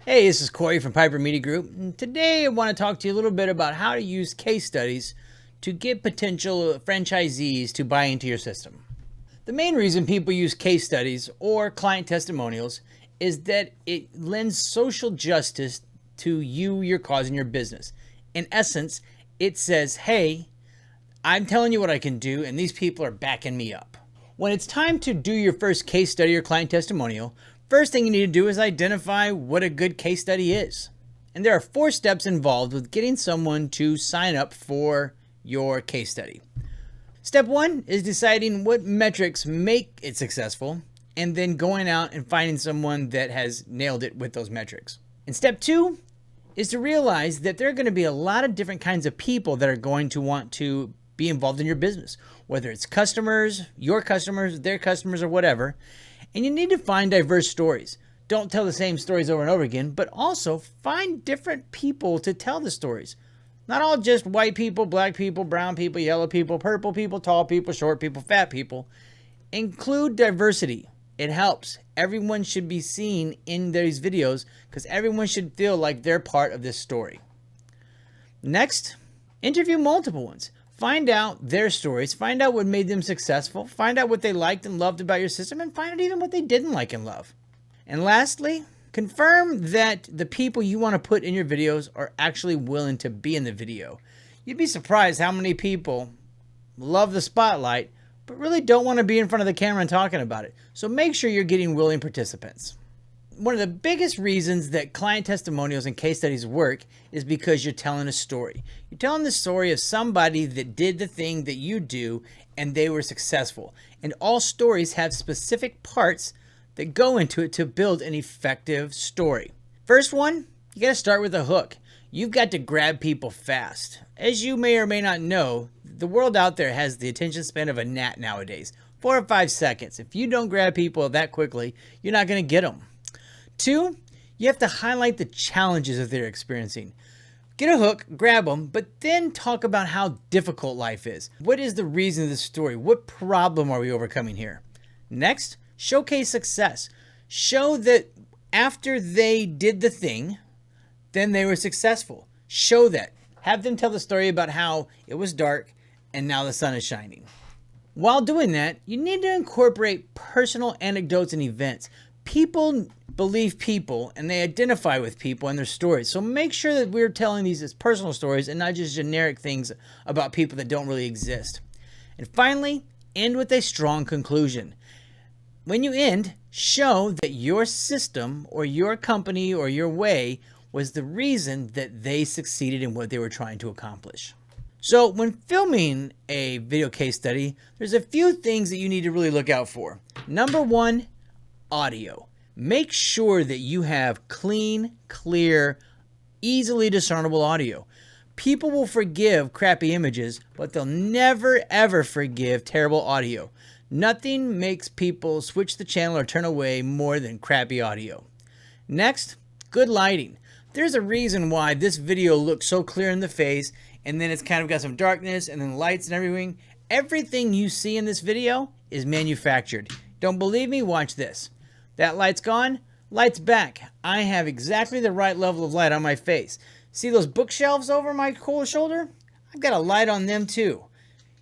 Hey, this is Corey from Piper Media Group, and today I want to talk to you a little bit about how to use case studies to get potential franchisees to buy into your system. The main reason people use case studies or client testimonials is that it lends social justice to you, your cause, and your business. In essence, it says, hey, I'm telling you what I can do, and these people are backing me up. When it's time to do your first case study or client testimonial, first thing you need to do is identify what a good case study is. And there are 4 steps involved with getting someone to sign up for your case study. Step 1 is deciding what metrics make it successful, and then going out and finding someone that has nailed it with those metrics. And step 2 is to realize that there are going to be a lot of different kinds of people that are going to want to be involved in your business, whether it's customers, your customers, their customers, or whatever. And you need to find diverse stories. Don't tell the same stories over and over again, but also find different people to tell the stories. Not all just white people, black people, brown people, yellow people, purple people, tall people, short people, fat people. Include diversity. It helps. Everyone should be seen in these videos because everyone should feel like they're part of this story. Next, interview multiple ones. Find out their stories, find out what made them successful, find out what they liked and loved about your system, and find out even what they didn't like and love. And lastly, confirm that the people you want to put in your videos are actually willing to be in the video. You'd be surprised how many people love the spotlight, but really don't want to be in front of the camera and talking about it. So make sure you're getting willing participants. One of the biggest reasons that client testimonials and case studies work is because you're telling a story. You're telling the story of somebody that did the thing that you do and they were successful. And all stories have specific parts that go into it to build an effective story. First one, you got to start with a hook. You've got to grab people fast. As you may or may not know, the world out there has the attention span of a gnat nowadays. 4 or 5 seconds. If you don't grab people that quickly, you're not going to get them. 2, you have to highlight the challenges that they're experiencing. Get a hook, grab them, but then talk about how difficult life is. What is the reason of the story? What problem are we overcoming here? Next, showcase success. Show that after they did the thing, then they were successful. Show that. Have them tell the story about how it was dark and now the sun is shining. While doing that, you need to incorporate personal anecdotes and events. People believe people and they identify with people and their stories. So make sure that we're telling these as personal stories and not just generic things about people that don't really exist. And finally, end with a strong conclusion. When you end, show that your system or your company or your way was the reason that they succeeded in what they were trying to accomplish. So when filming a video case study, there's a few things that you need to really look out for. Number 1, audio. Make sure that you have clean, clear, easily discernible audio. People will forgive crappy images, but they'll never ever forgive terrible audio. Nothing makes people switch the channel or turn away more than crappy audio. Next, good lighting. There's a reason why this video looks so clear in the face, and then it's kind of got some darkness and then lights and everything. Everything you see in this video is manufactured. Don't believe me? Watch this. That light's gone, light's back. I have exactly the right level of light on my face. See those bookshelves over my cold shoulder? I've got a light on them too.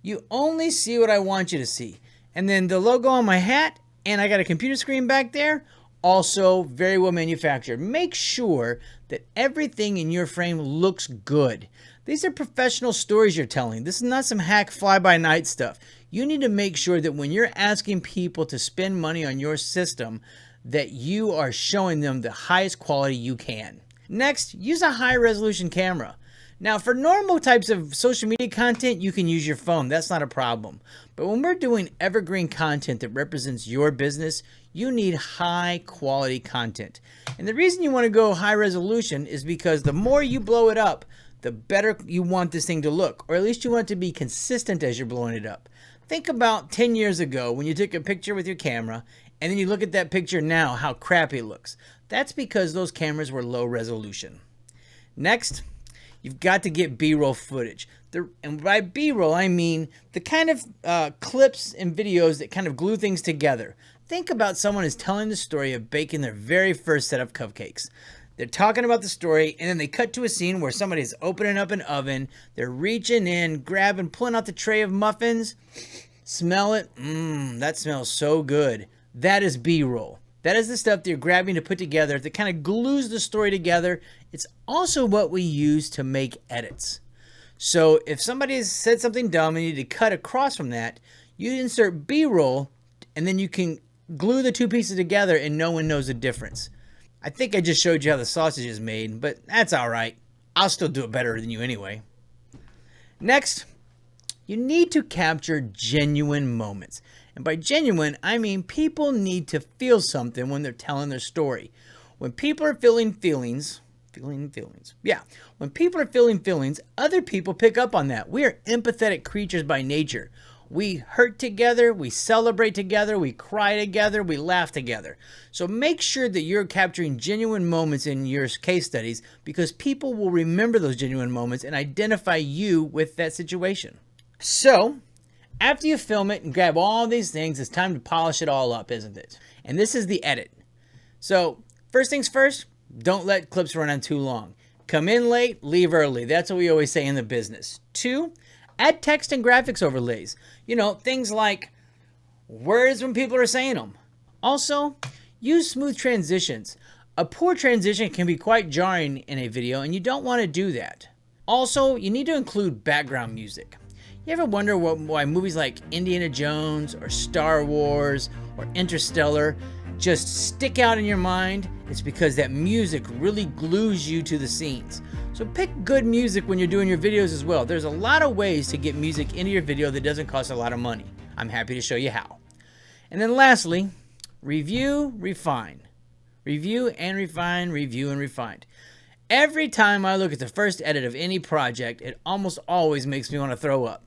You only see what I want you to see. And then the logo on my hat, and I got a computer screen back there, also very well manufactured. Make sure that everything in your frame looks good. These are professional stories you're telling. This is not some hack fly-by-night stuff. You need to make sure that when you're asking people to spend money on your system, that you are showing them the highest quality you can. Next, use a high-resolution camera. Now, for normal types of social media content, you can use your phone. That's not a problem. But when we're doing evergreen content that represents your business, you need high-quality content. And the reason you want to go high-resolution is because the more you blow it up, the better you want this thing to look, or at least you want it to be consistent as you're blowing it up. Think about 10 years ago when you took a picture with your camera and then you look at that picture now, how crappy it looks. That's because those cameras were low resolution. Next, you've got to get B-roll footage. And by B-roll, I mean the kind of clips and videos that kind of glue things together. Think about someone who's telling the story of baking their very first set of cupcakes. They're talking about the story, and then they cut to a scene where somebody's opening up an oven. They're reaching in, grabbing, pulling out the tray of muffins. Smell it. That smells so good. That is B-roll. That is the stuff that you're grabbing to put together that kind of glues the story together. It's also what we use to make edits. So if somebody has said something dumb and you need to cut across from that, you insert B-roll, and then you can glue the two pieces together and no one knows the difference. I think I just showed you how the sausage is made, but that's all right. I'll still do it better than you anyway. Next, you need to capture genuine moments. And by genuine, I mean people need to feel something when they're telling their story. When people are feeling feelings, when people are feeling feelings, other people pick up on that. We are empathetic creatures by nature. We hurt together, we celebrate together, we cry together, we laugh together. So make sure that you're capturing genuine moments in your case studies, because people will remember those genuine moments and identify you with that situation. So, after you film it and grab all these things, it's time to polish it all up, isn't it? And this is the edit. So, first things first, don't let clips run on too long. Come in late, leave early. That's what we always say in the business. 2, add text and graphics overlays. You know, things like words when people are saying them. Also, use smooth transitions. A poor transition can be quite jarring in a video, and you don't want to do that. Also, you need to include background music. You ever wonder why movies like Indiana Jones or Star Wars or Interstellar just stick out in your mind? It's because that music really glues you to the scenes. So pick good music when you're doing your videos as well. There's a lot of ways to get music into your video that doesn't cost a lot of money. I'm happy to show you how. And then lastly, review, refine. Review and refine, review and refine. Every time I look at the first edit of any project, it almost always makes me want to throw up.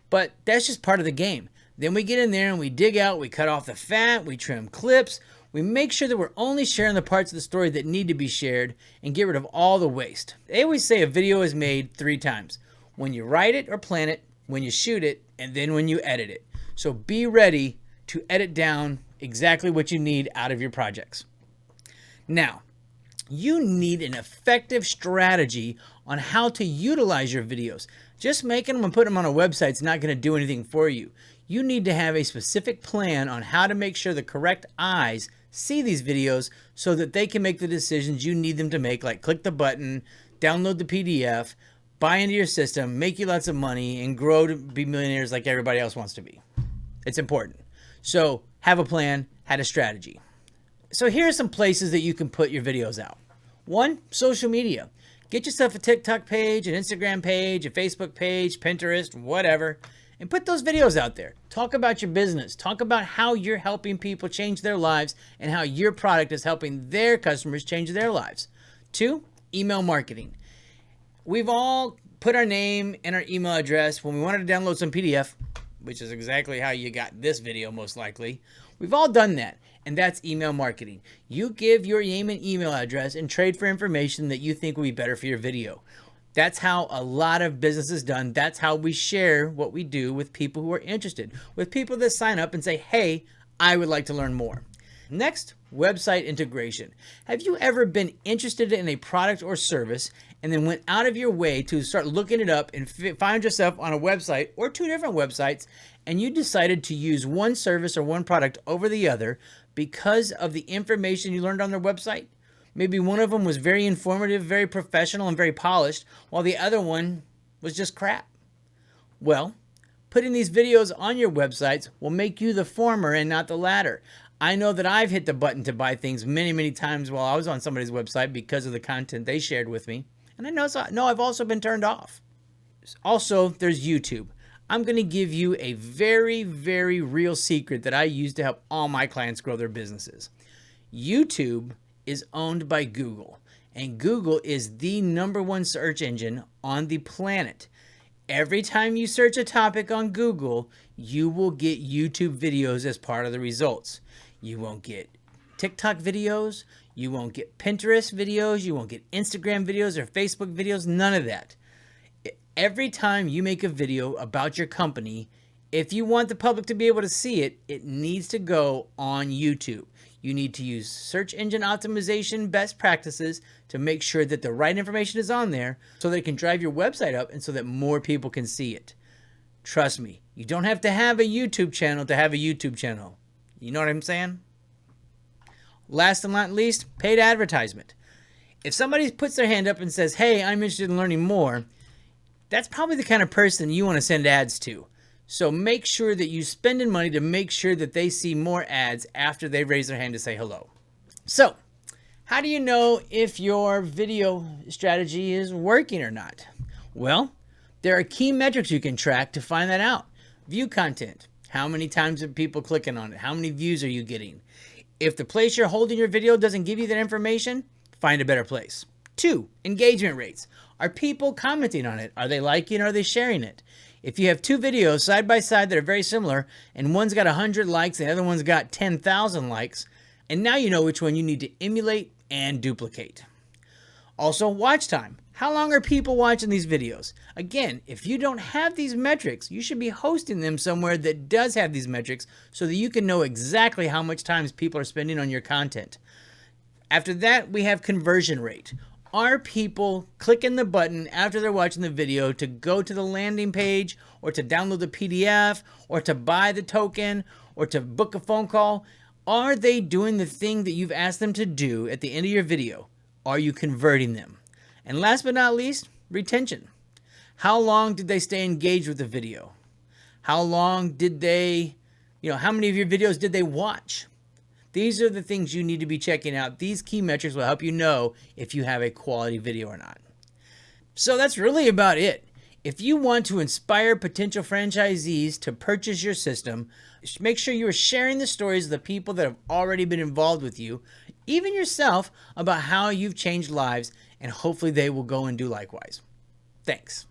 But that's just part of the game. Then we get in there and we dig out, we cut off the fat, we trim clips, we make sure that we're only sharing the parts of the story that need to be shared and get rid of all the waste. They always say a video is made 3 times. When you write it or plan it, when you shoot it, and then when you edit it. So be ready to edit down exactly what you need out of your projects. Now, you need an effective strategy on how to utilize your videos. Just making them and putting them on a website is not going to do anything for you. You need to have a specific plan on how to make sure the correct eyes see these videos so that they can make the decisions you need them to make, like click the button, download the PDF, buy into your system, make you lots of money, and grow to be millionaires like everybody else wants to be. It's important. So have a plan, have a strategy. So here are some places that you can put your videos out. 1, social media. Get yourself a TikTok page, an Instagram page, a Facebook page, Pinterest, whatever, and put those videos out there. Talk about your business. Talk about how you're helping people change their lives and how your product is helping their customers change their lives. 2, email marketing. We've all put our name and our email address when we wanted to download some PDF, which is exactly how you got this video most likely. We've all done that. And that's email marketing. You give your name and email address and trade for information that you think will be better for your video. That's how a lot of business is done. That's how we share what we do with people who are interested, with people that sign up and say, hey, I would like to learn more. Next, website integration. Have you ever been interested in a product or service and then went out of your way to start looking it up and find yourself on a website or 2 different websites, and you decided to use one service or one product over the other because of the information you learned on their website? Maybe one of them was very informative, very professional, and very polished, while the other one was just crap. Well, putting these videos on your websites will make you the former and not the latter. I know that I've hit the button to buy things many, many times while I was on somebody's website because of the content they shared with me. And I know I've also been turned off. Also, there's YouTube. I'm going to give you a very, very real secret that I use to help all my clients grow their businesses. YouTube is owned by Google, and Google is the #1 search engine on the planet. Every time you search a topic on Google, you will get YouTube videos as part of the results. You won't get TikTok videos, you won't get Pinterest videos, you won't get Instagram videos or Facebook videos, none of that. Every time you make a video about your company, if you want the public to be able to see it, it needs to go on YouTube. You need to use search engine optimization best practices to make sure that the right information is on there so that it can drive your website up and so that more people can see it. Trust me, you don't have to have a YouTube channel to have a YouTube channel. You know what I'm saying? Last and not least, paid advertisement. If somebody puts their hand up and says, hey, I'm interested in learning more, that's probably the kind of person you want to send ads to. So make sure that you spend money to make sure that they see more ads after they raise their hand to say hello. So, how do you know if your video strategy is working or not? Well, there are key metrics you can track to find that out. View content. How many times are people clicking on it? How many views are you getting? If the place you're holding your video doesn't give you that information, find a better place. 2, engagement rates. Are people commenting on it? Are they liking or are they sharing it? If you have 2 videos side by side that are very similar and one's got 100 likes and the other one's got 10,000 likes, and now you know which one you need to emulate and duplicate. Also, watch time. How long are people watching these videos? Again, if you don't have these metrics, you should be hosting them somewhere that does have these metrics so that you can know exactly how much time people are spending on your content. After that, we have conversion rate. Are people clicking the button after they're watching the video to go to the landing page or to download the PDF or to buy the token or to book a phone call? Are they doing the thing that you've asked them to do at the end of your video? Are you converting them? And last but not least, retention. How long did they stay engaged with the video? How long did they, how many of your videos did they watch? These are the things you need to be checking out. These key metrics will help you know if you have a quality video or not. So that's really about it. If you want to inspire potential franchisees to purchase your system, make sure you are sharing the stories of the people that have already been involved with you, even yourself, about how you've changed lives, and hopefully they will go and do likewise. Thanks.